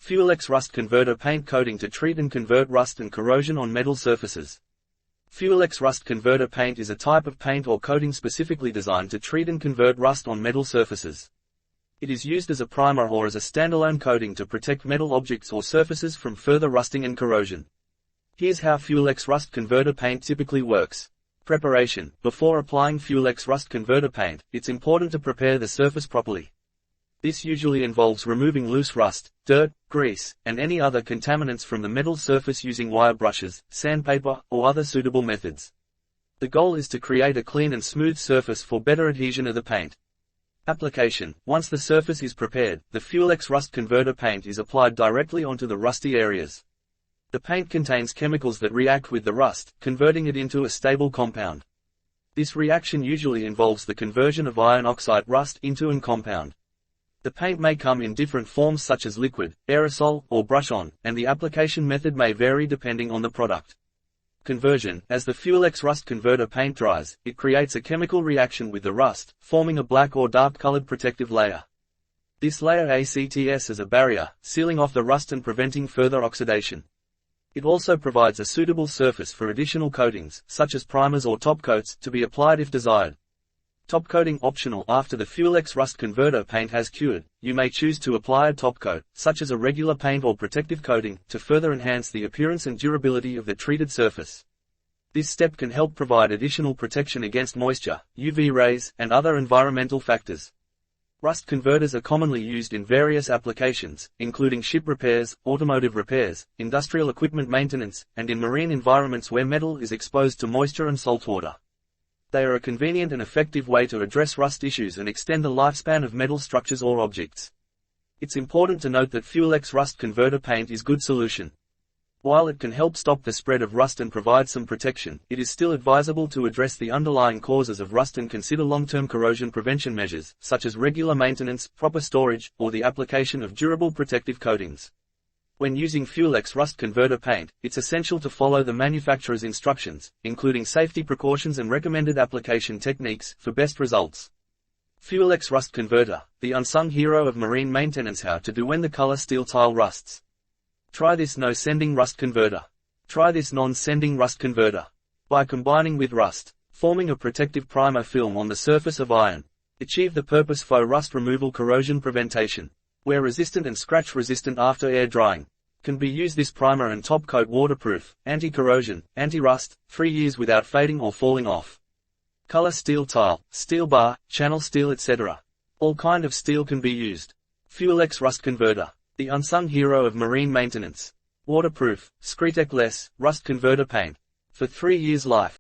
FuelEx Rust Converter paint coating to treat and convert rust and corrosion on metal surfaces. FuelEx Rust Converter paint is a type of paint or coating specifically designed to treat and convert rust on metal surfaces. It is used as a primer or as a standalone coating to protect metal objects or surfaces from further rusting and corrosion. Here's how FuelEx Rust Converter paint typically works. Preparation. Before applying FuelEx Rust Converter paint, it's important to prepare the surface properly. This usually involves removing loose rust, dirt, grease, and any other contaminants from the metal surface using wire brushes, sandpaper, or other suitable methods. The goal is to create a clean and smooth surface for better adhesion of the paint. Application. Once the surface is prepared, the FuelEx Rust Converter paint is applied directly onto the rusty areas. The paint contains chemicals that react with the rust, converting it into a stable compound. This reaction usually involves the conversion of iron oxide rust into an compound. The paint may come in different forms such as liquid, aerosol, or brush-on, and the application method may vary depending on the product. Conversion. As the FuelEx Rust Converter paint dries, it creates a chemical reaction with the rust, forming a black or dark-colored protective layer. This layer acts as a barrier, sealing off the rust and preventing further oxidation. It also provides a suitable surface for additional coatings, such as primers or top coats, to be applied if desired. Top coating optional. After the FuelEx Rust Converter paint has cured, you may choose to apply a top coat, such as a regular paint or protective coating, to further enhance the appearance and durability of the treated surface. This step can help provide additional protection against moisture, UV rays, and other environmental factors. Rust converters are commonly used in various applications, including ship repairs, automotive repairs, industrial equipment maintenance, and in marine environments where metal is exposed to moisture and saltwater. They are a convenient and effective way to address rust issues and extend the lifespan of metal structures or objects. It's important to note that FuelEx Rust Converter paint is a good solution. While it can help stop the spread of rust and provide some protection, it is still advisable to address the underlying causes of rust and consider long-term corrosion prevention measures, such as regular maintenance, proper storage, or the application of durable protective coatings. When using FuelEx Rust Converter paint, it's essential to follow the manufacturer's instructions, including safety precautions and recommended application techniques, for best results. FuelEx Rust Converter, the unsung hero of marine maintenance. How to do when the color steel tile rusts. Try this no-sending rust converter. Try this non-sending rust converter. By combining with rust, forming a protective primer film on the surface of iron. Achieve the purpose for rust removal corrosion prevention. Wear resistant and scratch resistant after air drying. Can be used. This primer and top coat waterproof, anti-corrosion, anti-rust, 3 years without fading or falling off. Color steel tile, steel bar, channel steel, etc. All kind of steel can be used. FuelEx Rust Converter, the unsung hero of marine maintenance. Waterproof, screech-less, rust converter paint. For 3 years life.